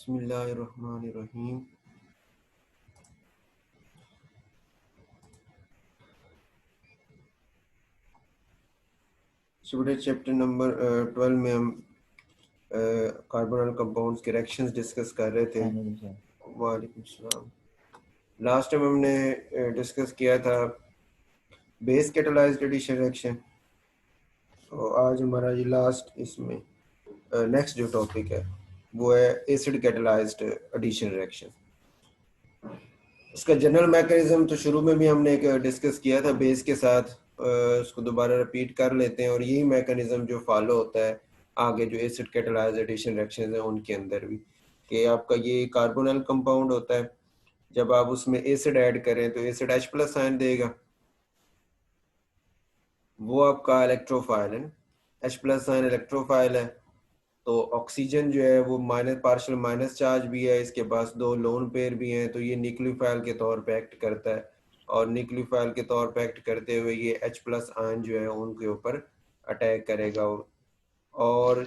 बिस्मिल्लाहिर्रहमानिर्रहीम। Student chapter number 12 में हम कार्बोनल कंपाउंड्स के रिएक्शंस डिस्कस कर रहे थे। वालेकुम सलाम। लास्ट टाइम हमने डिस्कस किया था बेस कैटालाइज्ड एडिशन रिएक्शन, तो आज हमारा ये लास्ट इसमें नेक्स्ट जो टॉपिक है वो है एसिड कैटालाइज्ड एडिशन रिएक्शन। इसका जनरल मैकेनिज्म तो शुरू में भी हमने एक डिस्कस किया था बेस के साथ, उसको दोबारा रिपीट कर लेते हैं। और यही मैकेनिज्म जो फॉलो होता है आगे जो एसिड कैटालाइज्ड एडिशन रिएक्शंस हैं उनके अंदर भी, कि आपका ये कार्बोनल कंपाउंड होता है, जब आप उसमें एसिड ऐड करें तो एसिड H प्लस साइन देगा, वो आपका इलेक्ट्रोफाइल है। H प्लस साइन इलेक्ट्रोफाइल है, तो ऑक्सीजन जो है वो माइनस पार्शियल माइनस चार्ज भी है, इसके पास दो लोन पेयर भी हैं, तो ये न्यूक्लियोफाइल के तौर पे एक्ट करता है। और न्यूक्लियोफाइल के तौर पे एक्ट करते हुए ये H प्लस आयन जो है उनके ऊपर अटैक करेगा। और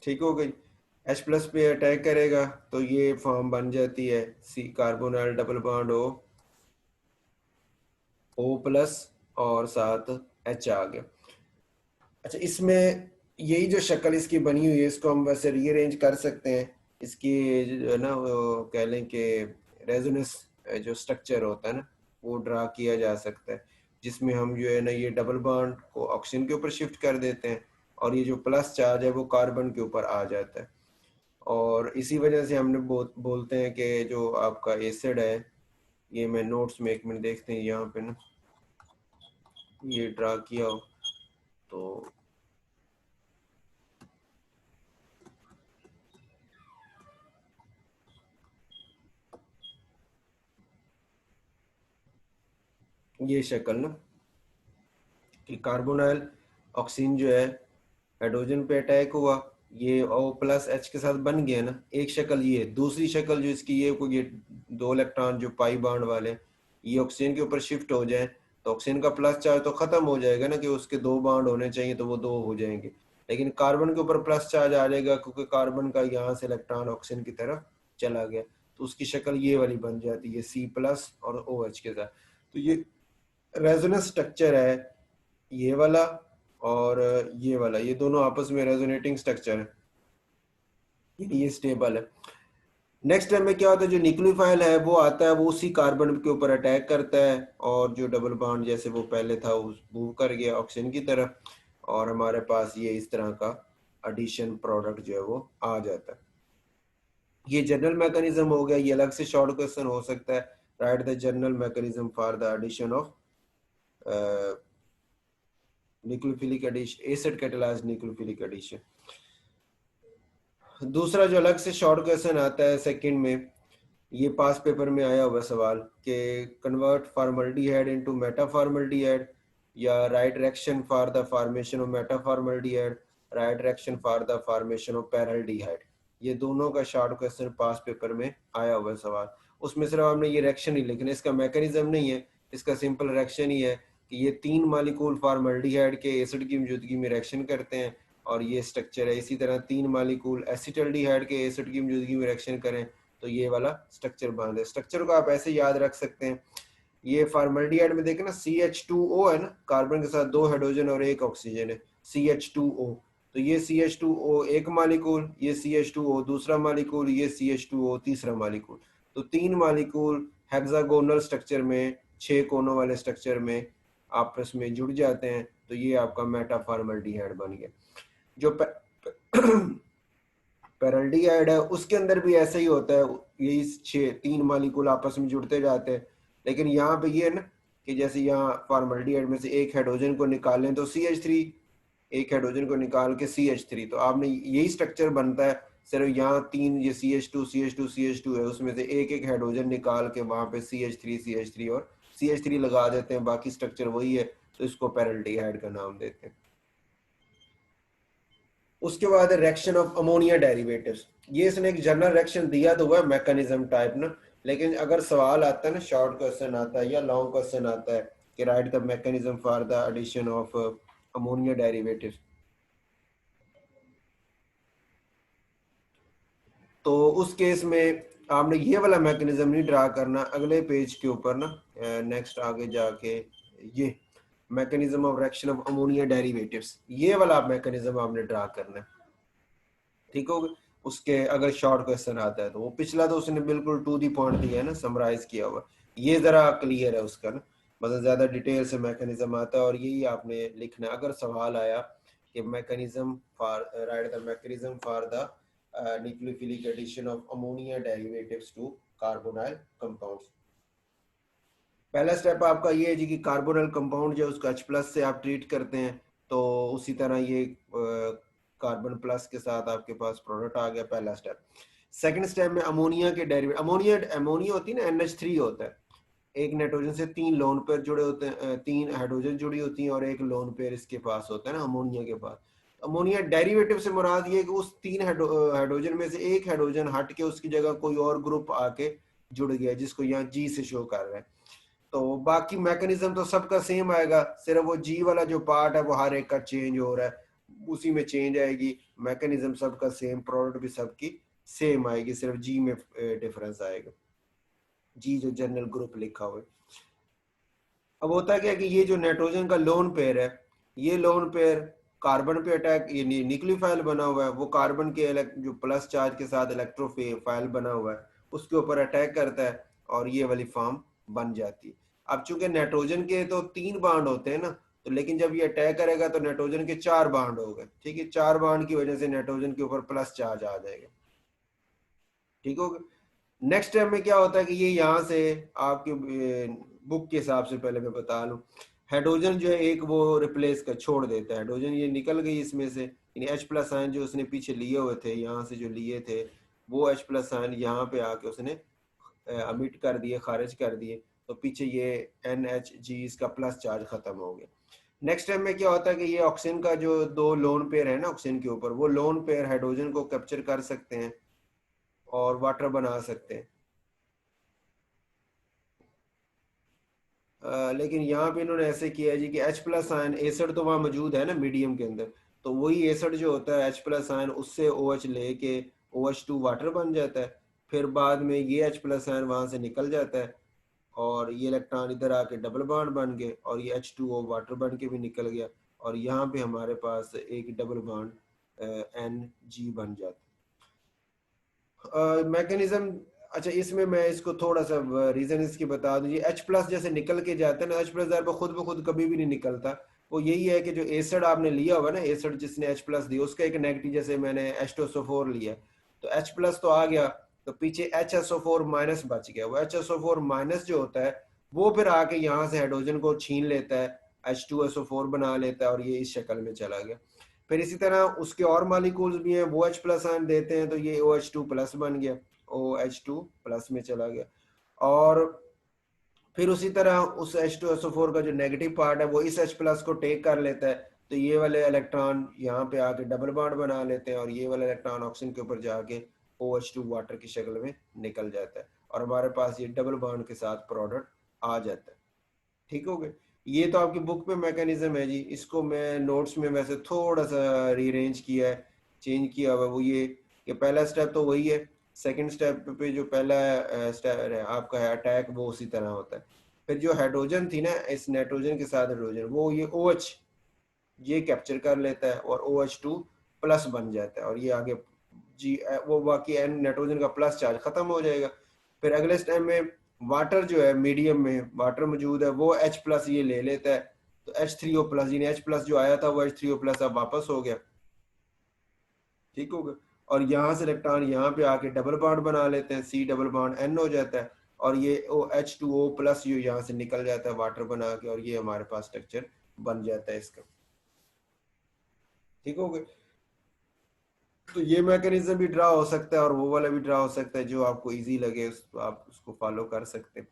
ठीक हो गई, H प्लस पे अटैक करेगा तो ये फॉर्म बन जाती है C carbonyl double bond O plus और साथ H आ गया। अच्छा, इसमें यही जो शक्ल इसकी बनी हुई है इसको हम वैसे रीअरेंज कर सकते हैं। इसकी जो है ना वो कह लें कि रेजोनेंस जो स्ट्रक्चर होता है ना वो ड्रा किया जा सकता है, जिसमें हम जो है ना ये डबल बॉन्ड को ऑक्सीजन के ऊपर शिफ्ट कर देते हैं और ये जो प्लस चार्ज है वो कार्बन के ऊपर आ जाता है। और इसी वजह से हमने बोलते हैं कि जो आपका एसिड है, ये मैं नोट्स में एक मिनट देखते हैं यहाँ पे ना ये ड्रा किया हो तो ये शक्ल ना कि कार्बोनाइल ऑक्सीजन जो है हाइड्रोजन पे अटैक हुआ, ये O प्लस H के साथ बन गया ना, एक शक्ल ये। दूसरी शक्ल जो इसकी ये दो इलेक्ट्रॉन जो पाई बॉन्ड वाले ये ऑक्सीजन के ऊपर शिफ्ट हो जाए तो ऑक्सीजन का प्लस चार्ज तो खत्म हो जाएगा ना, कि उसके दो बॉन्ड होने चाहिए तो वो दो हो जाएंगे, लेकिन कार्बन के ऊपर प्लस चार्ज आ जाएगा क्योंकि कार्बन का यहाँ से इलेक्ट्रॉन ऑक्सीजन की तरफ चला गया, तो उसकी शक्ल ये वाली बन जाती है C प्लस और OH के साथ। तो ये रेजोनेंस स्ट्रक्चर है ये वाला, और ये वाला, ये दोनों आपस में रेजोनेटिंग स्ट्रक्चर है, ये स्टेबल है। नेक्स्ट टाइम में क्या होता है, जो न्यूक्लियोफाइल है वो आता है, वो उसी कार्बन के ऊपर अटैक करता है और जो डबल बॉन्ड जैसे वो पहले था उस मूव कर गया ऑक्सीजन की तरफ, और हमारे पास ये इस तरह का एडिशन प्रोडक्ट जो है वो आ जाता है। ये जनरल मैकेनिज्म हो गया, ये अलग से शॉर्ट क्वेश्चन हो सकता है, write the general mechanism for the addition of nucleophilic addition, acid catalysed nucleophilic addition. दूसरा जो अलग से शॉर्ट क्वेश्चन आता है सेकंड में, ये पास पेपर में आया हुआ सवाल कि कन्वर्ट फॉर्मल्डिहाइड इनटू मेटाफॉर्मल्डिहाइड, या right direction for the formation of metaformaldehyde, right direction for the formation of paraldehyde. ये दोनों का शॉर्ट क्वेश्चन पास पेपर में आया हुआ सवाल। उसमें सिर्फ आपने ये रिएक्शन ही लिखना है, इसका मैकेनिज्म नहीं है, इसका सिंपल रिएक्शन ही है कि ये तीन मालिक्यूल फॉर्मल्डिहाइड के एसिड की मौजूदगी में रिएक्शन करते हैं और ये स्ट्रक्चर है। इसी तरह तीन मालिक्यूल एसिटल्डिहाइड के एसिड की मौजूदगी में रिएक्शन करें तो ये वाला स्ट्रक्चर बन है। स्ट्रक्चर को आप ऐसे याद रख सकते हैं, ये फॉर्मल्डिहाइड में देखें ना CH2O है ना, कार्बन के साथ दो हाइड्रोजन और एक ऑक्सीजन है, CH2O। तो ये CH2O एक मालिक्यूल, ये CH2O दूसरा मालिक्यूल, ये CH2O तीसरा मालिक्यूल। तो तीन मालिक्यूल हेक्सागोनल स्ट्रक्चर में, 6 कोनों वाले स्ट्रक्चर में आपस में जुड़ जाते हैं, तो ये आपका मेटाफॉर्मल्डिहाइड बन गया। जो पैराल्डिहाइड है उसके अंदर भी ऐसा ही होता है, यही 6 3 मालिक्यूल आपस में जुड़ते जाते हैं, लेकिन यहाँ पे ये है ना कि जैसे यहाँ फॉर्मल्डिहाइड में से एक हाइड्रोजन को निकालें तो CH3, एक हाइड्रोजन को निकाल के CH3, तो आपने यही स्ट्रक्चर बनता है, सिर्फ यहाँ तीन ये CH2 है, उसमें से एक एक हाइड्रोजन निकाल के वहां पे CH3 और CH3 लगा देते हैं, बाकी स्ट्रक्चर वही है, तो इसको पैराल्डिहाइड का नाम देते हैं। उसके बाद रिएक्शन ऑफ अमोनिया डेरिवेटिव्स, ये इसने एक जनरल रिएक्शन दिया तो हुआ मैकेनिज्म टाइप ना, लेकिन अगर सवाल आता है ना, शॉर्ट क्वेश्चन आता है या लॉन्ग क्वेश्चन आता है कि write the mechanism for the addition of ammonia derivative, तो उस केस में आपने ये वाला मैकेनिज्म नहीं ड्रा करना, अगले पेज के ऊपर ना नेक्स्ट आगे जाके ये mechanism of reaction of ammonia derivatives, ये वाला मैकेनिज्म आपने ड्रा करना है। ठीक हो गया। उसके अगर शॉर्ट क्वेश्चन आता है तो वो पिछला तो उसने बिल्कुल टू दी पॉइंट दिया है ना, समराइज किया हुआ, ये जरा क्लियर है उसका ना, मतलब ज्यादा डिटेल से मैकेनिज्म आता है और यही आपने लिखना है। अगर सवाल आया कि mechanism for write the mechanism for the nucleophilic addition of ammonia derivatives to carbonyl compounds, पहला स्टेप आपका ये है जी कि कार्बोनल कंपाउंड जो उसको H+ से आप ट्रीट करते हैं, तो उसी तरह ये कार्बन प्लस के साथ आपके पास प्रोडक्ट आ गया, पहला स्टेप। सेकंड स्टेप में अमोनिया के डेरिवेटिव, अमोनिया होती है ना, NH3 होता है, एक नाइट्रोजन से 3 लोन पेयर जुड़े होते हैं, 3 हाइड्रोजन जुड़ी होती हैं और एक लोन पेयर इसके पास होता है ना अमोनिया के पास। अमोनिया डेरिवेटिव से मुराद ये कि उस 3 हाइड्रोजन में से एक हाइड्रोजन हट के उसकी जगह कोई और ग्रुप आके जुड़ गया, जिसको यहाँ G से शो कर रहा है। तो बाकी मैकेनिज्म तो सबका सेम आएगा, सिर्फ वो जी वाला जो पार्ट है वो हर एक का चेंज हो रहा है, उसी में चेंज आएगी। मैकेनिज्म सबका सेम, प्रोडक्ट भी सबकी सेम आएगी, सिर्फ जी में डिफरेंस आएगा, जी जो जनरल ग्रुप लिखा हुआ है। अब होता क्या कि ये जो नाइट्रोजन का लोन पेयर है, ये लोन पेयर कार्बन पे अटैक, ये न्यूक्लियोफाइल बना हुआ है, वो कार्बन के जो प्लस चार्ज के साथ इलेक्ट्रोफाइल बना हुआ है उसके ऊपर अटैक करता है और ये वाली फॉर्म बन जाती है। अब चूंकि नाइट्रोजन के तो 3 बाड होते हैं ना, तो लेकिन जब ये अटैक करेगा तो नाइट्रोजन के 4 बाड हो गए, ठीक है, 4 बाड की वजह से नाइट्रोजन के ऊपर प्लस चार्ज आ जाएगा। ठीक हो गया। नेक्स्ट स्टेप में क्या होता है कि ये यहाँ से आपके बुक के हिसाब से पहले मैं बता लूँ, हाइड्रोजन जो है एक वो रिप्लेस कर छोड़ देता है, हाइड्रोजन ये निकल गई इसमें से, यानी H+ आयन जो उसने पीछे लिए हुए थे, यहाँ से जो लिए थे वो H+ आयन यहाँ पे आके उसने अमिट कर दिए, खारिज कर दिए, तो पीछे ये NHG इसका प्लस चार्ज खत्म हो गया। नेक्स्ट टाइम में क्या होता है कि ये ऑक्सीजन का जो 2 लोन पेयर है ना ऑक्सीजन के ऊपर, वो लोन पेयर हाइड्रोजन को कैप्चर कर सकते हैं और वाटर बना सकते हैं। लेकिन यहाँ पे इन्होंने ऐसे किया है जी कि H+ आयन एसिड तो वहाँ मौजूद है ना मीडियम के अंदर, तो वही एसिड जो होता है H+ आयन उससे OH लेके OH2 वाटर बन जाता है, फिर बाद में ये H+ आयन वहाँ से निकल जाता है और ये इलेक्ट्रॉन इधर आके डबल बॉन्ड बन गए और ये H2O वाटर बन के भी निकल गया और यहाँ पे हमारे पास एक डबल बॉन्ड Ng बन जाता है। मैकेनिज्म, अच्छा इसमें मैं इसको थोड़ा सा रीजन इसकी बता दूं, ये H+ जैसे निकल के जाता है ना, H+ खुद ब खुद कभी भी नहीं निकलता, वो यही है कि जो एसिड आपने लिया हुआ ना, एसिड जिसने H+ दिया उसका एक नेगेटिव, जैसे मैंने H2SO4 लिया तो H+ तो आ गया, तो पीछे HSO4 माइनस बच गया, वो HSO4 माइनस जो होता है वो फिर आके यहाँ से हाइड्रोजन को छीन लेता है, H2SO4 बना लेता है और ये इस शक्ल में चला गया। फिर इसी तरह उसके और मालिक्यूल्स भी हैं, वो H+ आयन देते हैं, तो ये OH2 प्लस बन गया, OH2 प्लस में चला गया। और फिर उसी तरह उस H2SO4 का जो नेगेटिव पार्ट है वो इस H+ को टेक कर लेता है, तो ये वाले इलेक्ट्रॉन यहाँ पे आके डबल बॉन्ड बना लेते हैं और ये वाला इलेक्ट्रॉन ऑक्सीजन के ऊपर जाके OH2 वाटर की शक्ल में निकल जाता है और हमारे पास ये डबल बॉन्ड के साथ प्रोडक्ट आ जाता है। ठीक हो गए। ये तो आपकी बुक में मैकेनिज्म है जी, इसको मैं नोट्स में वैसे थोड़ा सा रीअरेंज किया है, चेंज किया हुआ, वो ये कि पहला स्टेप तो वही है, सेकंड स्टेप पे जो पहला स्टेप है आपका है अटैक, वो उसी तरह होता है। फिर जो हाइड्रोजन थी ना, इस नाइट्रोजन के साथ हाइड्रोजन, वो ये OH ये कैप्चर कर लेता है और OH2 प्लस बन जाता है और ये आगे जी वो बाकी एन नाइट्रोजन का प्लस चार्ज खत्म हो जाएगा। फिर अगले स्टेप में वाटर जो है, मीडियम में वाटर मौजूद है, वो H+ ये ले लेता है, तो H3O+, यानी H+ जो आया था वो H3O+ अब वापस हो गया। ठीक हो गया। और यहाँ से इलेक्ट्रॉन यहाँ पे आके डबल बॉन्ड बना लेते हैं, C डबल बॉन्ड N हो जाता है और ये H2O+ ये यहाँ से निकल जाता है वाटर बना के और ये हमारे पास स्ट्रक्चर बन जाता है इसका। ठीक हो गया। तो ये मैकेनिज्म भी ड्रा हो सकता है और वो वाला भी ड्रा हो सकता है, जो आपको इजी लगे आप उसको फॉलो कर सकते हैं।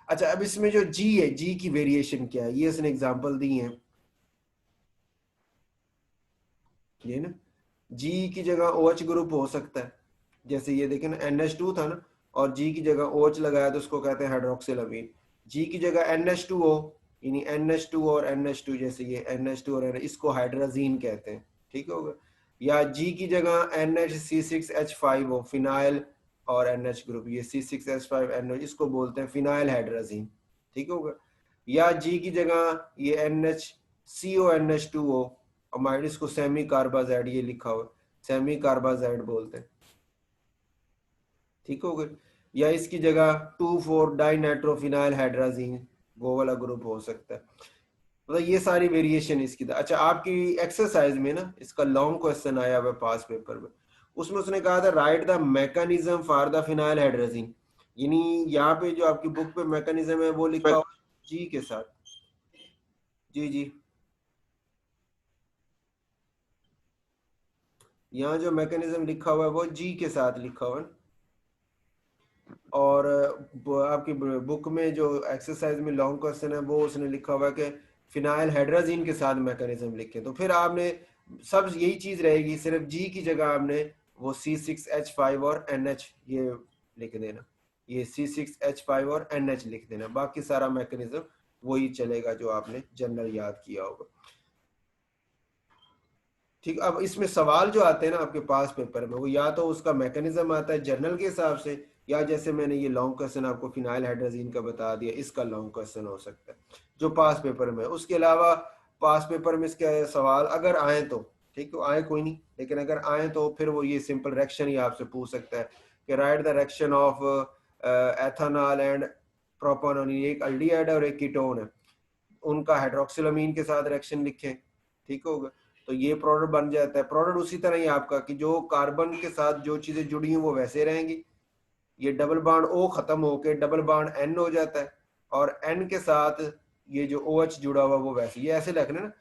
अच्छा, अब इसमें जो जी है, जी की वेरिएशन क्या है, ये इसने एग्जांपल दी है, ये ना जी की जगह OH ग्रुप हो सकता है, जैसे ये देखें ना NH2 था ना, और जी की जगह OH लगाया तो उसको कहते हैं हाइड्रोक्सिल अमीन। जी की जगह NH2O, यानी NH2 और NH2, जैसे ये NH2 और इसको हाइड्राजीन कहते हैं, ठीक होगा। या जी की जगह NHC6H5O, फिनाइल और NH ग्रुप, ये C6H5NO, इसको बोलते हैं फिनाइल हाइड्राजीन, ठीक होगा। या जी की जगह ये NHCONH2O, अमाइड, इसको सेमी कार्बाजाइड, ये लिखा हुआ सेमी कार्बाजाइड बोलते हैं, ठीक हो गए। या इसकी जगह 2,4 डाइनाइट्रोफिनाइल हाइड्राजीन, वो वाला ग्रुप हो सकता है। मतलब ये सारी वेरिएशन इसकी था। अच्छा, आपकी एक्सरसाइज में ना इसका लॉन्ग क्वेश्चन आया हुआ पास पेपर में, उसमें उसने कहा था right the mechanism for the phenyl hydrazine, यानी यहाँ पे जो आपकी बुक पे मैकेनिज्म है वो लिखा हुआ जी के साथ। जी जी, यहाँ जो मैकेनिज्म लिखा हुआ है वो जी के साथ लिखा हुआ है। और आपकी बुक में जो एक्सरसाइज में लॉन्ग क्वेश्चन है वो उसने लिखा हुआ है कि फिनाइल हाइड्राजीन के साथ मैकेनिज्म लिखे। तो फिर आपने सब यही चीज रहेगी, सिर्फ जी की जगह आपने वो C6H5 और NH ये लिख देना, ये C6H5 और NH लिख देना, बाकी सारा मैकेनिज्म वही चलेगा जो आपने जनरल याद किया होगा। ठीक, अब इसमें सवाल जो आते हैं ना आपके पास पेपर में, वो या तो उसका मैकेनिज्म आता है जर्नल के हिसाब से, या जैसे मैंने ये लॉन्ग क्वेश्चन आपको फिनाइल हाइड्राजीन का बता दिया, इसका लॉन्ग क्वेश्चन हो सकता है जो पास पेपर में। उसके अलावा पास पेपर में इसके सवाल अगर आए तो ठीक है, आए कोई नहीं, लेकिन अगर आए तो फिर वो ये सिंपल रिएक्शन ही आपसे पूछ सकता है कि write the reaction of ethanol and propanol, एक अल्डिहाइड और एक कीटोन है, उनका हाइड्रोक्सिलामीन के साथ रिएक्शन लिखें, ठीक होगा। तो ये प्रोडक्ट बन जाता है। प्रोडक्ट उसी तरह ही आपका कि जो कार्बन के साथ जो चीजें जुड़ी हैं वो वैसे रहेंगी, ये डबल बॉन्ड O खत्म होके डबल बॉन्ड N हो जाता है, और N के साथ ये जो OH जुड़ा हुआ वो वैसे, ये ऐसे रखना ना,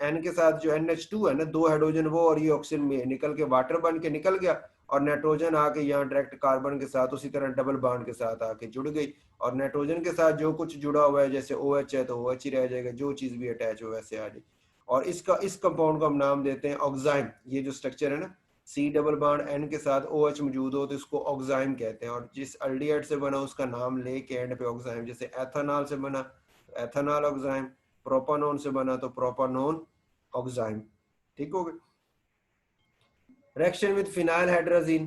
N के साथ जो NH2 है ना, 2 हाइड्रोजन वो, और ये ऑक्सीजन में निकल के वाटर बन के निकल गया, और नाइट्रोजन आके यहाँ डायरेक्ट कार्बन के साथ उसी तरह डबल बॉन्ड के साथ आके जुड़ गई, और नाइट्रोजन के साथ जो कुछ जुड़ा हुआ है जैसे OH है तो OH ही रह जाएगा, जो चीज भी अटैच हो वैसे आ जाए। और इसका इस कंपाउंड को हम नाम देते हैं ऑक्साइम। ये जो स्ट्रक्चर है ना, C डबल बॉन्ड N के साथ OH मौजूद हो तो इसको ऑक्साइम कहते हैं, और जिस अल्डिहाइड से बना उसका नाम लेके एंड पे ऑक्साइम, जैसे एथेनॉल से बना तो एथेनॉल ऑक्साइम, प्रोपानोन से बना तो प्रोपानोन ऑक्साइम, ठीक हो गया। Reaction with phenyl hydrazine,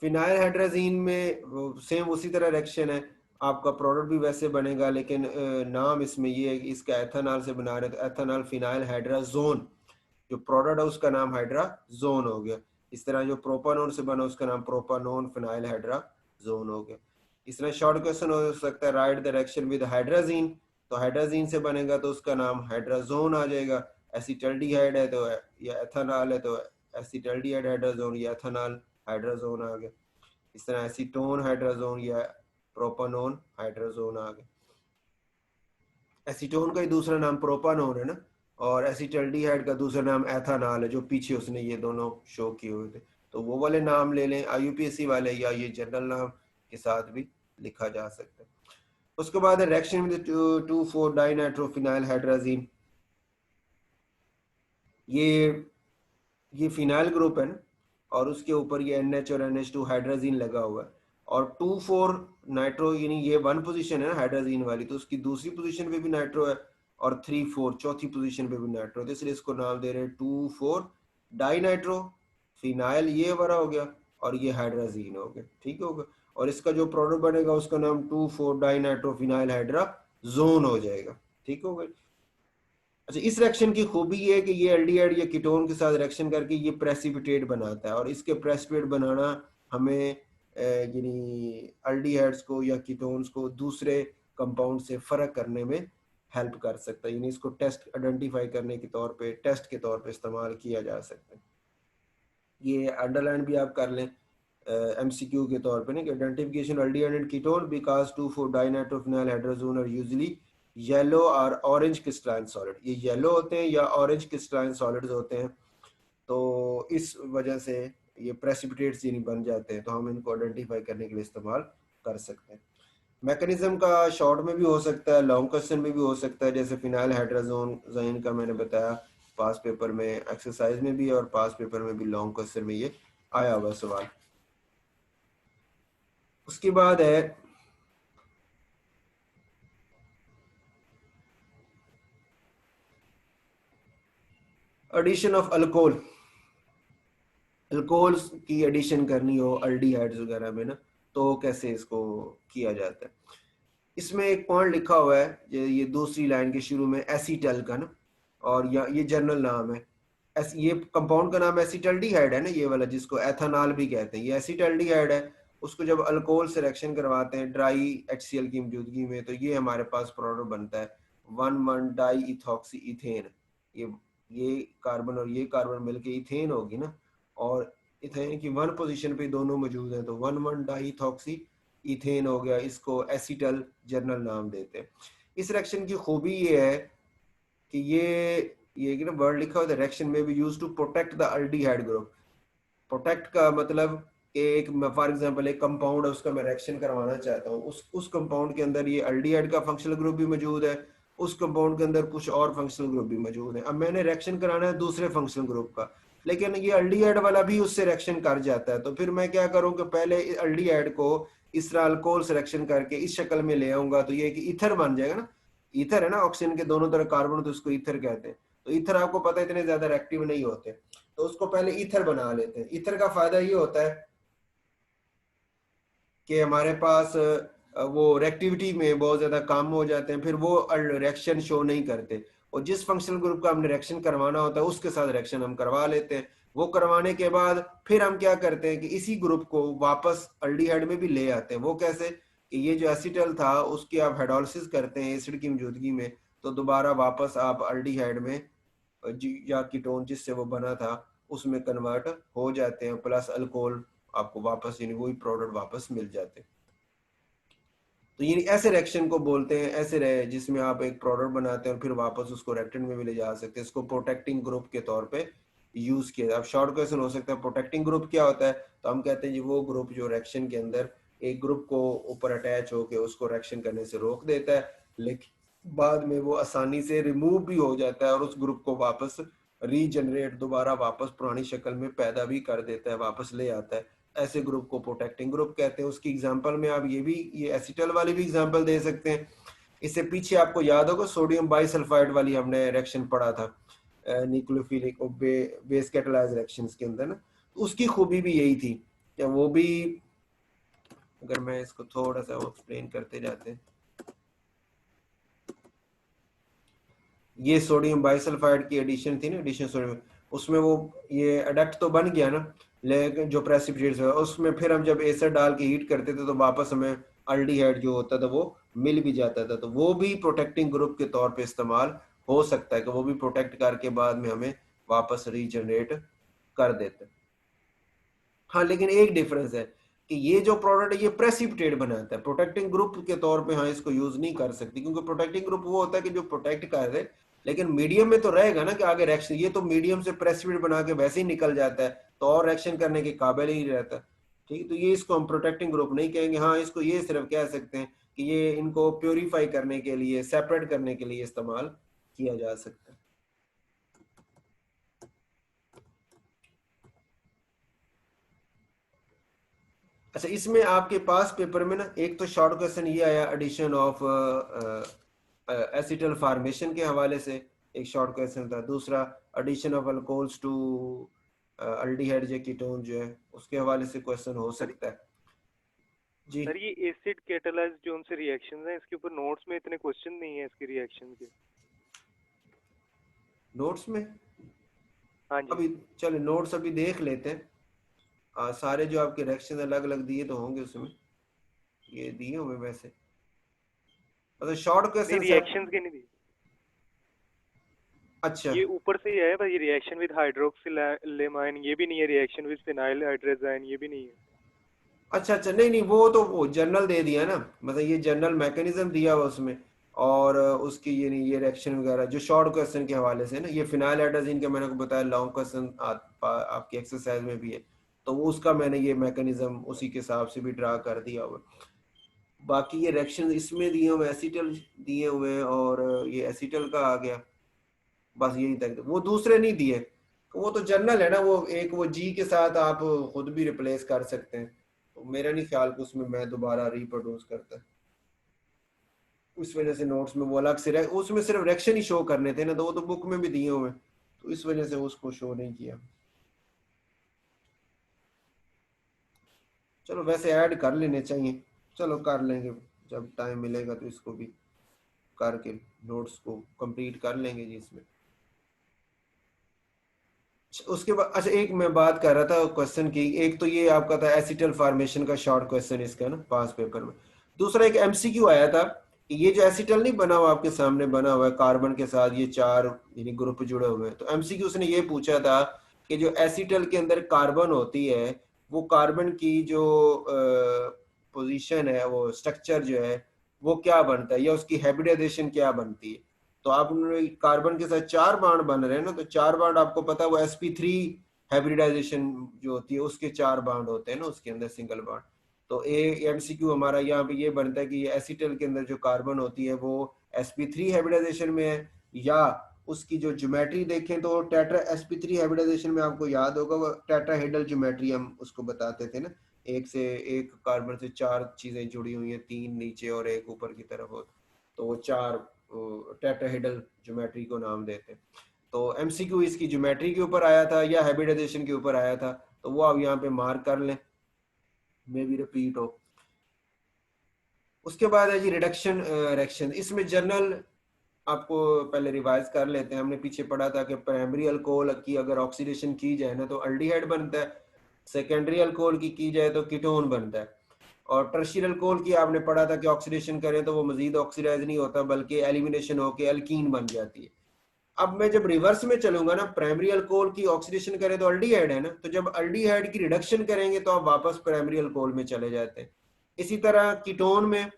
phenyl hydrazine में सेम उसी तरह रिएक्शन है, आपका प्रोडक्ट भी वैसे बनेगा, लेकिन नाम इसमें ये है कि इसका एथेनॉल से बना रहे तो एथेनॉल फिनाइल हाइड्राजोन, जो प्रोडक्ट है उसका नाम हाइड्राजोन हो गया। इस तरह जो प्रोपानोन से बना उसका नाम प्रोपानोन फिनाइल हाइड्राजोन हो गया। इस तरह शॉर्ट क्वेश्चन हो सकता है write the reaction with hydrazine, तो हाइड्राजीन से बनेगा तो उसका नाम हाइड्राजोन आ जाएगा। एसिटल्डिहाइड है तो, या एथेनॉल है तो एसिटल्डिहाइड हाइड्राजोन, या एथेनॉल हाइड्राजोन आ गया। इस तरह एसीटोन हाइड्राजोन या प्रोपानोन हाइड्राजोन आ गया। एसीटोन का ही दूसरा नाम प्रोपानोन है ना, और एसिटल्डिहाइड का दूसरा नाम एथानॉल है, जो पीछे उसने ये दोनों शो किए हुए थे। तो वो वाले नाम ले लें IUPAC वाले, या ये जनरल नाम के साथ भी लिखा जा सकता है। उसके बाद रिएक्शन विद 2,4 डाइनाइट्रोफिनाइल हाइड्राजीन, ये फिनाइल ग्रुप है ना, और उसके ऊपर ये NH और NH2 हाइड्राजीन लगा हुआ है, और 2,4 नाइट्रो, यानी ये 1 पोजीशन है ना हाइड्राजीन वाली, तो उसकी दूसरी पोजीशन पे भी नाइट्रो है, और 3,4 चौथी पोजीशन पे भी नाइट्रो, तो इसलिए इसको नाम दे रहे हैं 2,4 डाइनाइट्रो फिनाइल, ये वाला हो गया, और ये हाइड्राजीन हो गया, ठीक होगा। और इसका जो प्रोडक्ट बनेगा उसका नाम 2,4 डाइनाइट्रो फिनाइल हाइड्राजोन हो जाएगा, ठीक होगा। अच्छा, इस रिएक्शन की खूबी ये है कि ये एल्डिहाइड या कीटोन के साथ रिएक्शन करके ये प्रेसिपिटेट बनाता है, और इसके प्रेसिपिटेट बनाना हमें यानी अल्डिहाइड्स को या कीटोन्स को दूसरे कंपाउंड से फर्क करने में हेल्प कर सकता है, यानी इसको टेस्ट आइडेंटिफाई करने के तौर पे, टेस्ट के तौर पे इस्तेमाल किया जा सकता है। ये अंडरलाइन भी आप कर लें MCQ के तौर पे ना, कि identification aldehyde and ketone because 2,4 dinitrophenyl hydrogen are usually yellow और ऑरेंज क्रिस्टलाइन सॉलिड, ये येलो होते हैं या ऑरेंज क्रिस्टलाइन सॉलिड्स होते हैं, तो इस वजह से ये प्रेसिपिटेट्स यानी बन जाते हैं, तो हम इनको आइडेंटिफाई करने के लिए इस्तेमाल कर सकते हैं। मैकेनिज्म का शॉर्ट में भी हो सकता है, लॉन्ग क्वेश्चन में भी हो सकता है, जैसे फिनाइल हाइड्राजोन का मैंने बताया पास पेपर में एक्सरसाइज में भी, और पास पेपर में भी लॉन्ग क्वेश्चन में ये आया हुआ सवाल। उसके बाद है एडिशन ऑफ अल्कोहल। अल्कोहल्स की एडिशन करनी हो अल्डिहाइड्स वगैरह में ना, तो कैसे इसको किया जाता है। इसमें एक पॉइंट लिखा हुआ है ये दूसरी लाइन के शुरू में, एसीटल का ना, और ये जनरल नाम है। ये कंपाउंड का नाम एसिटल्डिहाइड है ना, ये वाला जिसको एथेनॉल भी कहते हैं, ये एसिटल्डिहाइड है। उसको जब अल्कोहल से रिएक्शन करवाते हैं ड्राई HCl की मौजूदगी में, तो ये हमारे पास प्रोडक्ट बनता है 1,1 डाई इथॉक्सी इथेन। ये कार्बन और ये कार्बन मिलके इथेन होगी ना, और इथेन की 1 पोजीशन पे दोनों मौजूद हैं, तो 1,1 डाई इथॉक्सी इथेन हो गया। इसको एसिटल जनरल नाम देते हैं। इस रिएक्शन की खूबी ये है कि ये कि ना वर्ड लिखा हुआ है, रिएक्शन में भी use to protect the aldehyde group. Protect का मतलब कि एक, फॉर एग्जांपल एक कंपाउंड है, उसका मैं रिएक्शन करवाना चाहता हूँ, उस कंपाउंड के अंदर ये अल्डिहाइड का फंक्शनल ग्रुप भी मौजूद है, उस कंपाउंड के अंदर कुछ और फंक्शनल ग्रुप भी मौजूद है। अब मैंने रिएक्शन कराना है दूसरे फंक्शनल ग्रुप का, लेकिन ये अल्डिहाइड वाला भी उससे रिएक्शन कर जाता है, तो फिर मैं क्या करूँ कि पहले अल्डिहाइड को इस तरह अल्कोहल से रिएक्शन करके इस शक्ल में ले आऊंगा, तो ये कि ईथर बन जाएगा ना। ईथर है ना, ऑक्सीजन के दोनों तरफ कार्बन, तो उसको ईथर कहते हैं। तो ईथर आपको पता है इतने ज्यादा रिएक्टिव नहीं होते, तो उसको पहले ईथर बना लेते हैं। ईथर का फायदा ये होता है कि हमारे पास वो रिएक्टिविटी में बहुत ज्यादा कम हो जाते हैं, फिर वो रिएक्शन शो नहीं करते, और जिस फंक्शनल ग्रुप का हमने रिएक्शन करवाना होता है उसके साथ रिएक्शन हम करवा लेते हैं। वो करवाने के बाद फिर हम क्या करते हैं कि इसी ग्रुप को वापस अल्डिहाइड में भी ले आते हैं। वो कैसे कि ये जो एसिटल था उसकी आप हाइड्रोलिसिस करते हैं एसिड की मौजूदगी में, तो दोबारा वापस आप अल्डिहाइड में या कीटोन जिससे वो बना था उसमें कन्वर्ट हो जाते हैं, प्लस अल्कोहल आपको वापस यानी वही प्रोडक्ट वापस मिल जाते हैं। तो ये ऐसे रिएक्शन को बोलते हैं, ऐसे रहे जिसमें आप एक प्रोडक्ट बनाते हैं और फिर वापस उसको रिएक्टेंट में भी ले जा सकते हैं। इसको प्रोटेक्टिंग ग्रुप के तौर पे यूज किया। अब शॉर्ट क्वेश्चन हो सकता है प्रोटेक्टिंग ग्रुप क्या होता है, तो हम कहते हैं जी वो ग्रुप जो रिएक्शन के अंदर एक ग्रुप को ऊपर अटैच होकर उसको रिएक्शन करने से रोक देता है, लेकिन बाद में वो आसानी से रिमूव भी हो जाता है और उस ग्रुप को वापस रीजनरेट दोबारा वापस पुरानी शक्ल में पैदा भी कर देता है, वापस ले आता है। ऐसे ग्रुप को प्रोटेक्टिंग ग्रुप कहते हैं। उसकी एग्जांपल में आप ये एसिटल वाली भी एग्जांपल दे सकते हैं। इससे पीछे आपको याद होगा सोडियम बाइसल्फाइड वाली हमने रिएक्शन पढ़ा था न्यूक्लियोफिलिक और बेस कैटालाइज रिएक्शंस के अंदर ना, तो उसकी खूबी भी यही थी कि वो भी, अगर मैं इसको थोड़ा सा एक्सप्लेन करते जाते हैं, ये सोडियम बाइसल्फाइड की एडिशन थी ना, एडिशन सोडियम, उसमें वो ये एडक्ट तो बन गया ना, लेकिन जो प्रेसिपिटेट्स है उसमें फिर हम जब एसिड डाल के हीट करते थे तो वापस हमें अल्डिहाइड जो होता था वो मिल भी जाता था। तो वो भी प्रोटेक्टिंग ग्रुप के तौर पे इस्तेमाल हो सकता है कि वो भी प्रोटेक्ट करके बाद में हमें वापस रीजनरेट कर देते हैं। हाँ, लेकिन एक डिफरेंस है कि ये जो प्रोडक्ट है ये प्रेसिपिटेट बनाता है, प्रोटेक्टिंग ग्रुप के तौर पे हाँ इसको यूज नहीं कर सकती, क्योंकि प्रोटेक्टिंग ग्रुप वो होता है कि जो प्रोटेक्ट कर रहे, लेकिन मीडियम में तो रहेगा ना कि आगे रिएक्शन, ये तो मीडियम से प्रेसिपिटेट बना के वैसे ही निकल जाता है, तो और रिएक्शन करने के काबिल ही नहीं रहता। ठीक, तो ये इसको हम प्रोटेक्टिंग ग्रुप नहीं कहेंगे। हाँ, इसको ये सिर्फ कह सकते हैं कि ये इनको प्योरीफाई करने के लिए, सेपरेट करने के लिए इस्तेमाल किया जा सकता है। अच्छा, इसमें आपके पास पेपर में ना एक तो शॉर्ट क्वेश्चन ये आया एडिशन ऑफ एसिटल फॉर्मेशन के हवाले से, एक शॉर्ट क्वेश्चन था। दूसरा addition of alcohols to aldehyde या कीटोन जो है उसके हवाले से क्वेश्चन हो सकता है जी। सर ये एसिड कैटालाइज जो उनसे रिएक्शंस हैं, इसके ऊपर नोट्स में इतने क्वेश्चन नहीं है इसके रिएक्शन के। नोट्स में हाँ जी। अभी चलो नोट्स अभी देख लेते हैं। सारे जो आपके रिएक्शन अलग अलग दिए तो होंगे उसमें, ये दिए हुए वैसे, मतलब शॉर्ट नहीं, क्वेश्चन सब। रिएक्शंस के नहीं दी। अच्छा ये ऊपर से ही है भाई, रिएक्शन विद हाइड्रोक्सिलेमाइन ये भी नहीं है, रिएक्शन विद फिनाइल हाइड्रोजाइन ये भी नहीं है। अच्छा अच्छा, नहीं नहीं, वो तो वो जनरल दे दिया ना, मतलब ये जनरल मैकेनिज्म दिया हुआ उसमें, और उसकी ये नहीं, ये रिएक्शन वगैरह जो शॉर्ट क्वेश्चन के हवाले से ना, ये फिनाइल हाइड्रोजन का मैंने को बताया लॉन्ग क्वेश्चन आपकी एक्सरसाइज में भी है, तो वो उसका मैंने ये मैकेनिज्म उसी के हिसाब से भी ड्रा कर दिया हुआ। बाकी ये रिएक्शन इसमें दिए हुए एसिटल दिए हुए, और ये एसिटल का आ गया, बस यही तक। वो दूसरे नहीं दिए, वो तो जनरल है ना, वो एक वो जी के साथ आप खुद भी रिप्लेस कर सकते हैं, तो मेरा नहीं ख्याल कि उसमें मैं दोबारा रिप्रोड्यूस करता, उस वजह से नोट्स में वो अलग से उसमें सिर्फ रिएक्शन ही शो करने थे ना, तो वो तो बुक में भी दिए हुए, तो इस वजह से उसको शो नहीं किया। चलो वैसे ऐड कर लेने चाहिए, चलो कर लेंगे जब टाइम मिलेगा, तो इसको भी करके नोट्स को कंप्लीट कर लेंगे जी इसमें। उसके बाद अच्छा एक मैं बात कर रहा था क्वेश्चन की, एक तो ये आपका था एसिटल फॉर्मेशन का शॉर्ट क्वेश्चन इसका ना पास पेपर में। दूसरा एक एमसीक्यू आया था कि ये जो एसिटल नहीं बना हुआ आपके सामने बना हुआ है कार्बन के साथ ये चार यानी ग्रुप जुड़े हुए हैं, तो एमसीक्यू उसने ये पूछा था कि जो एसिटल के अंदर कार्बन होती है वो कार्बन की जो पोजीशन है वो स्ट्रक्चर जो है वो क्या बनता है या उसकी हाइब्रिडाइजेशन क्या बनती है। तो आप कार्बन के साथ चार बाड बन रहे हैं ना, तो चार बाड आपको पता है वो sp3 हाइब्रिडाइजेशन जो होती है उसके चार बाड होते हैं ना उसके अंदर सिंगल बाड। तो ए एमसीक्यू हमारा यहाँ पे ये बनता है कि ये एसिटल के अंदर जो कार्बन होती है वो sp3 हाइब्रिडाइजेशन में है, या उसकी जो ज्योमेट्री देखें तो टेट्रा sp3 हाइब्रिडाइजेशन में आपको याद होगा वो टेट्राहेड्रल ज्योमेट्री हम उसको बताते थे ना, एक से एक कार्बन से चार चीजें जुड़ी हुई हैं, तीन नीचे और एक ऊपर की तरफ हो, तो वो चार टेट्राहेड्रल ज्योमेट्री को नाम देते हैं। तो एमसीक्यू इसकी ज्योमेट्री के ऊपर आया था या हाइब्रिडाइजेशन के ऊपर आया था, तो वो आप यहाँ पे मार्क कर लें, मे भी रिपीट हो। उसके बाद है जी रिडक्शन रिएक्शन, इसमें जनरल आपको पहले रिवाइज कर लेते हैं। हमने पीछे पढ़ा था कि प्राइमरी अल्कोहल की अगर ऑक्सीडेशन की जाए ना तो अल्डिहाइड बनता है, सेकेंडरी अल्कोहल की जाए तो कीटोन बनता है, और टर्शियल अल्कोहल की आपने पढ़ा था कि ऑक्सीडेशन करें तो वो मजीद ऑक्सीडाइज नहीं होता बल्कि एलिमिनेशन होकर एल्कीन बन जाती है। अब मैं जब रिवर्स में चलूंगा ना, प्राइमरी अल्कोहल की ऑक्सीडेशन करें तो अल्डिहाइड है ना, तो जब अल्डिहाइड की रिडक्शन करेंगे तो आप वापस प्राइमरी अल्कोहल में चले जाते हैं। इसी तरह कीटोन में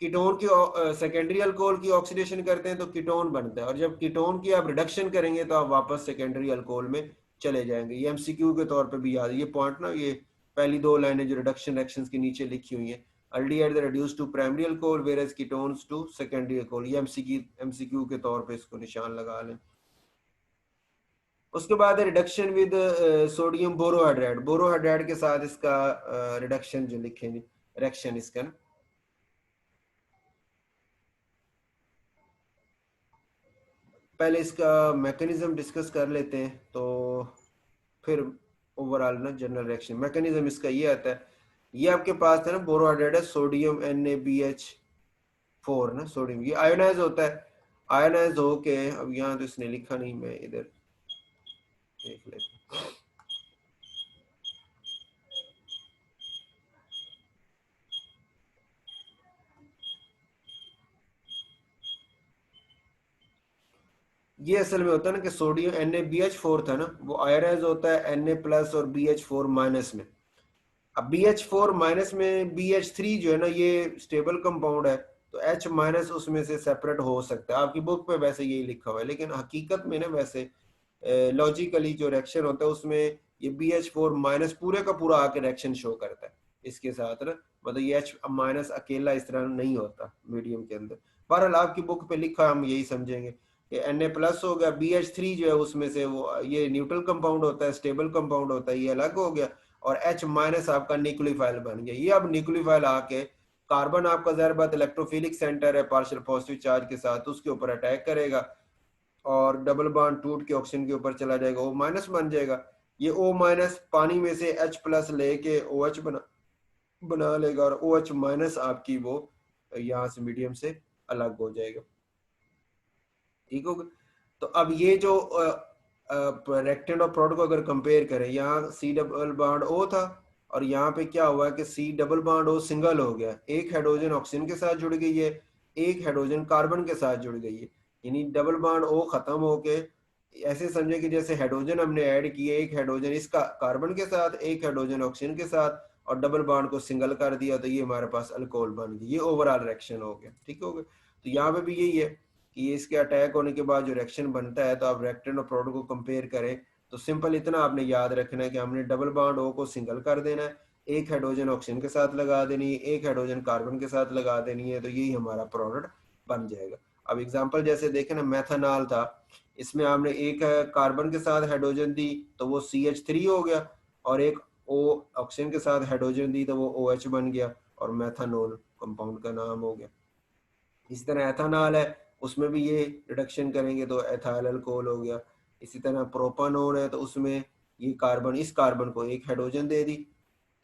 कीटोन की सेकेंडरी अल्कोहल की ऑक्सीडेशन करते हैं तो कीटोन बनता है, और जब कीटोन की आप रिडक्शन करेंगे तो आप वापस सेकेंडरी अल्कोहल में चले जाएंगे। ये एमसीक्यू के तौर पे भी याद है ये पॉइंट ना, ये पहली दो लाइनें जो रिडक्शन रिएक्शंस के नीचे लिखी हुई हैं, aldehyde reduce to primary alcohol whereas ketones to secondary alcohol, ये एमसीक्यू के तौर पे इसको निशान लगा लें। उसके बाद reduction with sodium borohydride, borohydride के साथ इसका रिडक्शन जो लिखेंगे रिएक्शन इसका ना, पहले इसका मैकेनिज्म डिस्कस कर लेते हैं तो फिर ओवरऑल ना जनरल रिएक्शन मैकेनिज्म इसका ये आता है। ये आपके पास है ना बोरोहाइड्राइड है सोडियम NaBH4 ना, सोडियम ये आयोनाइज होता है, आयोनाइज होके अब यहाँ तो इसने लिखा नहीं, मैं इधर देख लेता हूँ। ये असल में होता है ना कि सोडियम NaBH4 था ना, वो आयोनाइज होता है Na+ और BH4 माइनस में। अब BH4 माइनस में BH3 जो है ना ये स्टेबल कंपाउंड है, तो H माइनस उसमें से सेपरेट हो सकता है, आपकी बुक पे वैसे यही लिखा हुआ है, लेकिन हकीकत में ना वैसे लॉजिकली जो रिएक्शन होता है उसमें ये BH4 माइनस पूरे का पूरा आके रिएक्शन शो करता है इसके साथ ना, मतलब ये H माइनस अकेला इस तरह नहीं होता मीडियम के अंदर। बहरहाल आपकी बुक पे लिखा हम यही समझेंगे कि Na+ हो गया, BH3 जो है उसमें से वो ये न्यूट्रल कंपाउंड होता है, स्टेबल कंपाउंड होता है, ये अलग हो गया, और H माइनस आपका न्यूक्लियोफाइल बन गया। ये अब न्यूक्लियोफाइल आके कार्बन आपका ज़ाहिर बात इलेक्ट्रोफिलिक सेंटर है पार्शियल पॉजिटिव चार्ज के साथ, उसके ऊपर अटैक करेगा और डबल बॉन्ड टूट के ऑक्सीजन के ऊपर चला जाएगा, O माइनस बन जाएगा। ये O माइनस पानी में से H+ लेके OH बना लेगा, और OH माइनस आपकी वो यहाँ से मीडियम से अलग हो जाएगा, ठीक होगा। तो अब ये जो रेक्टेंड और प्रोड को अगर कंपेयर करें, यहाँ C डबल बॉन्ड O था और यहाँ पे क्या हुआ कि C double bond O single हो गया, एक हाइड्रोजन ऑक्सीजन के साथ जुड़ गई है, एक हाइड्रोजन कार्बन के साथ जुड़ गई है, यानी डबल बॉन्ड O खत्म होके ऐसे समझे कि जैसे हाइड्रोजन हमने ऐड किए, एक हाइड्रोजन इसका कार्बन के साथ, एक हाइड्रोजन ऑक्सीजन के साथ, और डबल बॉन्ड को सिंगल कर दिया, तो ये हमारे पास अल्कोहल बन गई, ये ओवरऑल रिएक्शन हो गया, ठीक हो गया। तो यहाँ पे भी यही है कि ये इसके अटैक होने के बाद जो रिएक्शन बनता है, तो आप रिएक्टेंट और प्रोडक्ट को कंपेयर करें तो सिंपल इतना आपने याद रखना है कि हमने डबल बॉन्ड O को सिंगल कर देना है, एक हाइड्रोजन ऑक्सीजन के साथ लगा देनी है, एक हाइड्रोजन कार्बन के साथ लगा देनी है, तो यही हमारा प्रोडक्ट बन जाएगा। अब एग्जांपल जैसे देखें ना, मेथनॉल था, इसमें आपने एक कार्बन के साथ हाइड्रोजन दी तो वो CH3 हो गया, और एक ओ ऑक्सीजन के साथ हाइड्रोजन दी तो वो OH बन गया और मेथानॉल कंपाउंड का नाम हो गया। इसी तरह एथानॉल है, उसमें भी ये रिडक्शन करेंगे तो एथाइल अल्कोहल हो गया। इसी तरह प्रोपानोन है, तो उसमें ये कार्बन, इस कार्बन को एक हाइड्रोजन दे दी,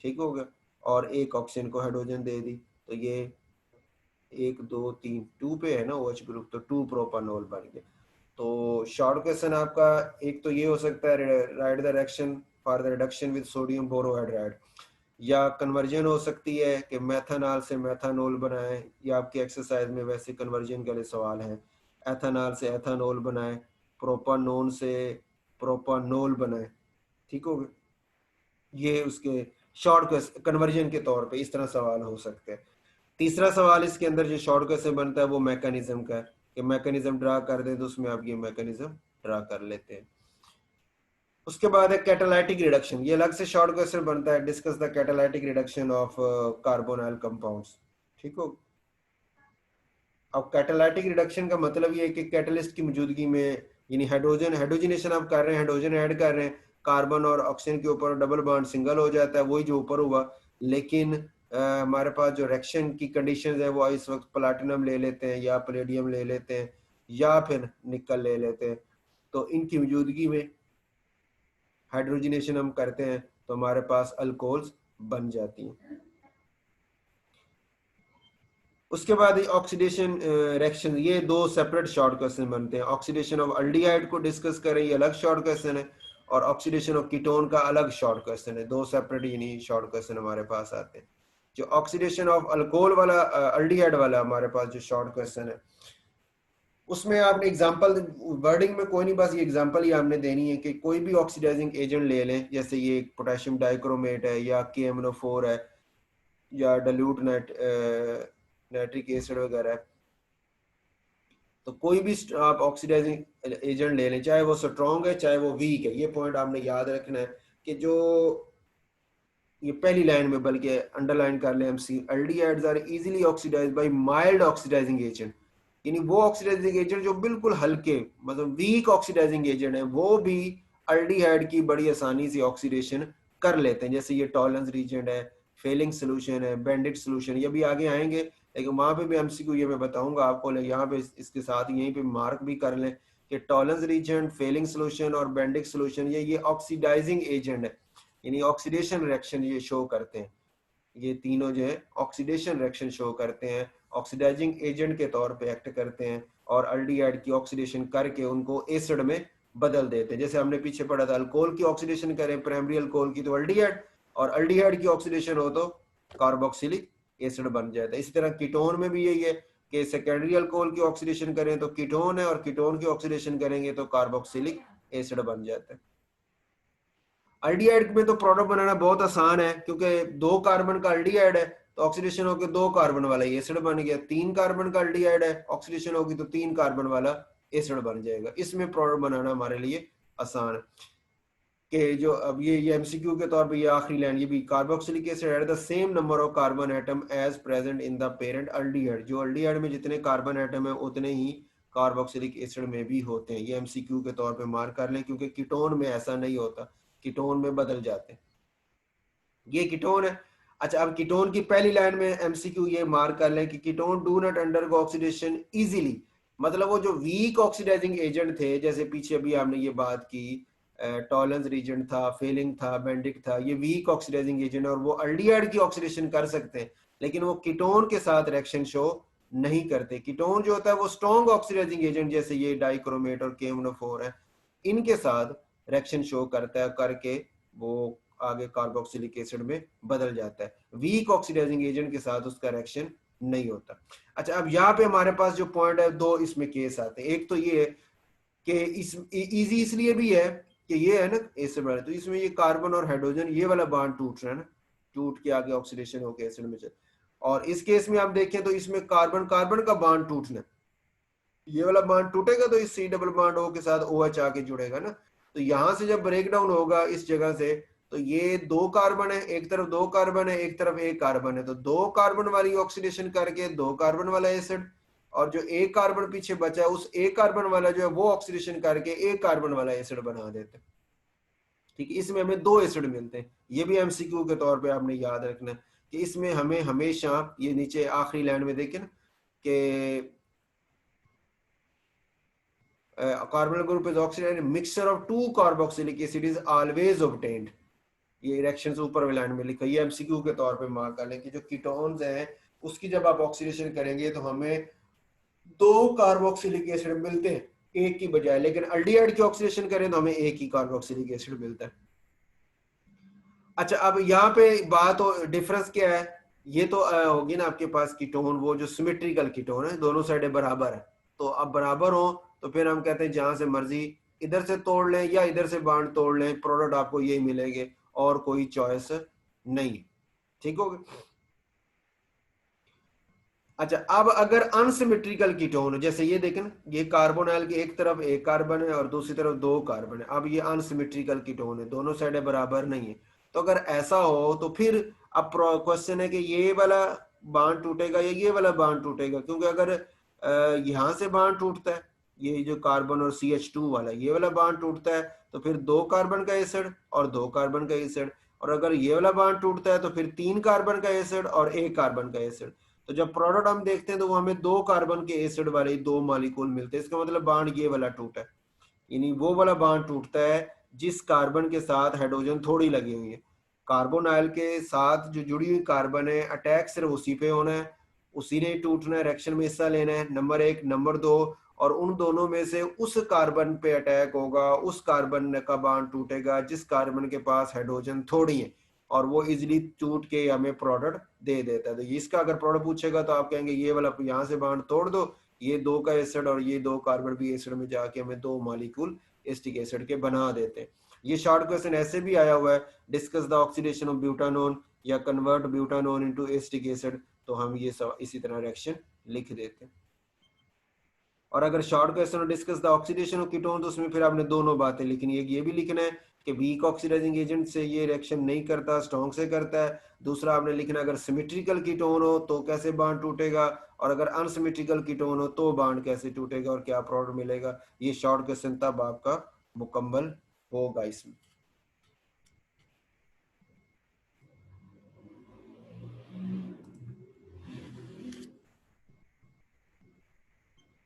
ठीक हो गया, और एक ऑक्सीजन को हाइड्रोजन दे दी, तो ये 1 2 3 2 पे है ना OH ग्रुप, तो 2 प्रोपानोल बन गया। तो शॉर्ट क्वेश्चन आपका एक तो ये हो सकता है, write the reaction for the reduction with sodium borohydride, या कन्वर्जन हो सकती है कि मेथनॉल से मेथानॉल बनाए, या आपकी एक्सरसाइज में वैसे कन्वर्जन के लिए सवाल है, एथेनॉल से एथानॉल बनाए, प्रोपानोन से प्रोपानोल बनाए, ठीक हो गया। ये उसके शॉर्ट कन्वर्जन के तौर पे इस तरह सवाल हो सकते हैं। तीसरा सवाल इसके अंदर जो शॉर्ट कैसे बनता है वो मैकेनिज्म का है, कि मैकेनिज्म ड्रा कर दें, तो उसमें आप ये मैकेनिज्म ड्रा कर लेते हैं। उसके बाद है कैटालाइटिक रिडक्शन, ये अलग से शॉर्ट क्वेश्चन बनता है, discuss the catalytic reduction of carbonyl compounds, ठीक हो। अब कैटालाइटिक रिडक्शन का मतलब ये है कि कैटलिस्ट की मौजूदगी में, यानी हाइड्रोजनेशन आप कर रहे हैं, हाइड्रोजन ऐड कर रहे हैं, कार्बन और ऑक्सीजन के ऊपर डबल बॉन्ड सिंगल हो जाता है, वही जो ऊपर हुआ, लेकिन हमारे पास जो रिएक्शन की कंडीशंस है वो इस वक्त प्लैटिनम ले लेते हैं, या पैलेडियम ले लेते हैं, या फिर निकल ले लेते हैं, तो इनकी मौजूदगी में हाइड्रोजनेशन हम करते हैं तो हमारे पास अल्कोहल्स बन जाती हैं। उसके बाद ऑक्सीडेशन रिएक्शन, ये दो सेपरेट शॉर्ट क्वेश्चन बनते हैं। ऑक्सीडेशन ऑफ अल्डिहाइड को डिस्कस करें, ये अलग शॉर्ट क्वेश्चन है, और ऑक्सीडेशन ऑफ कीटोन का अलग शॉर्ट क्वेश्चन है। दो सेपरेट यानी शॉर्ट क्वेश्चन हमारे पास आते हैं। जो ऑक्सीडेशन ऑफ अल्कोहल वाला, अल्डिहाइड वाला हमारे पास जो शॉर्ट क्वेश्चन है, उसमें आपने एग्जांपल, वर्डिंग में कोई नहीं, बस ये एग्जांपल ही आपने देनी है कि कोई भी ऑक्सीडाइजिंग एजेंट ले लें, जैसे ये पोटेशियम डाइक्रोमेट है, या KMnO4 है, या डाइल्यूट नाइट्रिक एसिड वगैरह है, तो कोई भी आप ऑक्सीडाइजिंग एजेंट ले लें, चाहे वो स्ट्रॉन्ग है चाहे वो वीक है, ये पॉइंट आपने याद रखना है कि जो ये पहली लाइन में बल्कि अंडरलाइन कर ले MC, aldehydes are easily oxidised by mild oxidising agent, यानी वो ऑक्सीडाइजिंग एजेंट जो बिल्कुल हल्के, मतलब वीक ऑक्सीडाइजिंग एजेंट है, वो भी अल्डिहाइड की बड़ी आसानी से ऑक्सीडेशन कर लेते हैं। जैसे ये टॉलरेंस रीजेंट है, फेलिंग सोल्यूशन है, बेंडिट सोल्यूशन, ये भी आगे आएंगे, लेकिन वहां पे भी MCQ ये मैं बताऊंगा आपको, यहाँ पे इसके साथ यहीं पे मार्क भी कर लें कि टॉलरेंस रीजेंट, फेलिंग सोल्यूशन और बेंडिक सोल्यूशन ये ऑक्सीडाइजिंग एजेंट है, यानी ऑक्सीडेशन रिएक्शन ये शो करते हैं। ये तीनों जो है ऑक्सीडेशन रिएक्शन शो करते हैं, ऑक्सीडाइजिंग एजेंट के तौर पे एक्ट करते हैं, और अल्डिहाइड की ऑक्सीडेशन करके उनको एसिड में बदल देते हैं। जैसे हमने पीछे पढ़ा था, अल्कोहल की ऑक्सीडेशन करें प्राइमरी अल्कोहल की तो अल्डिहाइड, और अल्डिहाइड की ऑक्सीडेशन हो तो कार्बोक्सिलिक एसिड बन जाता है। इसी तरह कीटोन में भी यही है कि सेकेंडरी अल्कोहल की ऑक्सीडेशन करें तो कीटोन है, और कीटोन की ऑक्सीडेशन करेंगे तो कार्बोक्सिलिक एसिड बन जाता है। अल्डिहाइड में तो प्रोडक्ट बनाना बहुत आसान है, क्योंकि 2 कार्बन का अल्डिहाइड है तो ऑक्सीडेशन होकर 2 कार्बन वाला एसिड बन गया, 3 कार्बन का अल्डिहाइड है, ऑक्सीडेशन होगी तो 3 कार्बन वाला एसिड बन जाएगा। इसमें प्रोडक्ट बनाना हमारे लिए आसान है। कि जो अब ये MCQ के तौर पे ये आखिरी लाइन, ये भी carboxylic acid at the same number of carbon atom as present in the parent aldehyde, जो अल्डिहाइड में जितने कार्बन एटम है उतने ही कार्बोक्सिलिक एसिड में भी होते हैं। ये MCQ के तौर पे मार्क कर लें, क्योंकि कीटोन में ऐसा नहीं होता, कीटोन में बदल जाते हैं। ये कीटोन है। अच्छा, अब कीटोन की पहली लाइन में MCQ ये मार्क कर लें कि ketone do not undergo oxidation easily, मतलब वो जो वीक ऑक्सीडाइजिंग एजेंट थे, जैसे पीछे अभी आपने ये बात की, टॉलरेंस रीजेंट था, फेलिंग था, बेंडिक था, ये वीक ऑक्सीडाइजिंग एजेंट, और वो अल्डिहाइड की ऑक्सीडेशन कर सकते हैं, लेकिन वो कीटोन के साथ रिएक्शन शो नहीं करते। कीटोन जो होता है वो स्ट्रॉन्ग ऑक्सीडाइजिंग एजेंट, जैसे ये डाइक्रोमेट और KMnO4 है, इनके साथ रिएक्शन शो करता है, करके वो आगे कार्बोक्सिलिक एसिड में बदल जाता है। वीक ऑक्सीडाइजिंग एजेंट के साथ उसका रिएक्शन नहीं होता। अच्छा, अब यहाँ पे हमारे पास जो पॉइंट है, दो इसमें केस आते हैं। एक तो ये है कि इस इजी इसलिए भी है कि ये है ना एसिड बना, तो इसमें ये कार्बन और हाइड्रोजन ये वाला बॉन्ड टूट रहा है ना, टूट के आगे ऑक्सीडेशन होकर एसिड में चल, और इस केस में आप देखें तो इसमें कार्बन कार्बन का बॉन्ड टूटना, ये वाला बॉन्ड टूटेगा तो इस C डबल बॉन्ड O के साथ OH आके जुड़ेगा ना, तो यहां से जब ब्रेक डाउन होगा इस जगह से, तो ये 2 कार्बन है, एक तरफ 2 कार्बन है, एक तरफ 1 कार्बन है, तो 2 कार्बन वाली ऑक्सीडेशन करके 2 कार्बन वाला एसिड, और जो 1 कार्बन पीछे बचा है उस 1 कार्बन वाला जो है वो ऑक्सीडेशन करके 1 कार्बन वाला एसिड बना देते हैं। ठीक है, इसमें हमें 2 एसिड मिलते हैं। ये भी एमसीक्यू के तौर पे आपने याद रखना है कि इसमें हमें हमेशा, ये नीचे आखिरी लाइन में देखें ना कि carbonyl group is oxidised, mixture of 2 carboxylic acid is always obtained. ये रिएक्शंस ऊपर वाले लाइन में लिखा, ये एमसीक्यू के तौर पे मार्क कर लें कि जो कीटोन्स हैं उसकी जब आप ऑक्सीडेशन करेंगे तो हमें 2 कार्बोक्सिलिक एसिड मिलते हैं एक की बजाय, लेकिन अल्डिहाइड की ऑक्सीडेशन करें तो हमें एक ही कार्बोक्सिलिक एसिड मिलता है। अच्छा, अब यहाँ पे बात हो, डिफरेंस क्या है, ये तो होगी ना आपके पास कीटोन, वो जो सिमेट्रिकल कीटोन है, दोनों साइडें बराबर है, तो अब बराबर हो तो फिर हम कहते हैं जहां से मर्जी इधर से तोड़ लें या इधर से बांड तोड़ लें, प्रोडक्ट आपको यही मिलेंगे और कोई चॉइस नहीं। ठीक हो गया। अच्छा, अब अगर अनसिमेट्रिकल कीटोन, जैसे ये देखें ना, ये कार्बोनाइल की एक तरफ एक कार्बन है और दूसरी तरफ 2 कार्बन है, अब ये अनसिमेट्रिकल कीटोन है, दोनों साइडें बराबर नहीं है। तो अगर ऐसा हो तो फिर अब क्वेश्चन है कि ये वाला बांड टूटेगा या ये वाला बांड टूटेगा, क्योंकि अगर यहाँ से बांड टूटता है, ये जो कार्बन और CH2 वाला ये वाला बांड टूटता है तो फिर 2 कार्बन का एसिड और 2 कार्बन का एसिड, और अगर ये वाला बांड टूटता है तो फिर 3 कार्बन का एसिड और 1 कार्बन का एसिड। तो जब प्रोडक्ट हम देखते हैं तो वो हमें 2 कार्बन के एसिड वाले 2 मॉलिक्यूल मिलते हैं, इसका मतलब बांड ये वाला टूटा है, यानी वो वाला बांड टूटता है जिस कार्बन के साथ हाइड्रोजन थोड़ी लगी हुई है। कार्बोनाइल के साथ जो जुड़ी हुई कार्बन है, अटैक सिर्फ उसी पे होना है, उसी ने टूटना है, रिएक्शन में हिस्सा लेना है, नंबर 1। नंबर 2, और उन दोनों में से उस कार्बन पे अटैक होगा, उस कार्बन का बांड टूटेगा जिस कार्बन के पास हाइड्रोजन थोड़ी है, और वो इजिली टूट के हमें प्रोडक्ट दे देता है। तो इसका अगर प्रोडक्ट पूछेगा तो आप कहेंगे ये वाला यहाँ से बांड तोड़ दो, ये 2 का एसिड और ये 2 कार्बन भी एसिड में जाके हमें 2 मॉलिक्यूल एसिटिक एसिड के बना देते हैं। ये शॉर्ट क्वेश्चन ऐसे भी आया हुआ है, discuss the oxidation of butanone या convert butanone into acetic acid, तो हम ये सब इसी तरह रिएक्शन लिख देते हैं। और अगर short question discuss the oxidation of ketone, तो उसमें फिर आपने दोनों बातें लिखनी है, ये भी लिखना है कि वीक ऑक्सीडाइजिंग एजेंट से ये रिएक्शन नहीं करता, स्ट्रॉन्ग से करता है। दूसरा आपने लिखना अगर सिमेट्रिकल कीटोन हो तो कैसे बांड टूटेगा, और अगर अनसिमेट्रिकल कीटोन हो तो बांड कैसे टूटेगा और क्या प्रोडक्ट मिलेगा। ये शॉर्ट क्वेश्चन तब आपका मुकम्मल होगा इसमें।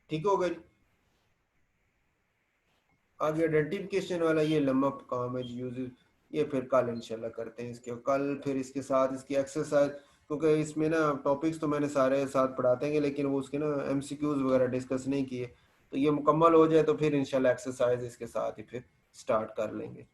ठीक हो गई। आगे आइडेंटिफिकेशन वाला ये लंबा काम है यूज, ये फिर कल इंशाल्लाह करते हैं इसके, कल फिर इसके साथ इसकी एक्सरसाइज, क्योंकि इसमें ना टॉपिक्स तो मैंने सारे साथ पढ़ाते हैं लेकिन वो उसके ना MCQs वगैरह डिस्कस नहीं किए, तो ये मुकम्मल हो जाए तो फिर इंशाल्लाह एक्सरसाइज इसके साथ ही फिर स्टार्ट कर लेंगे।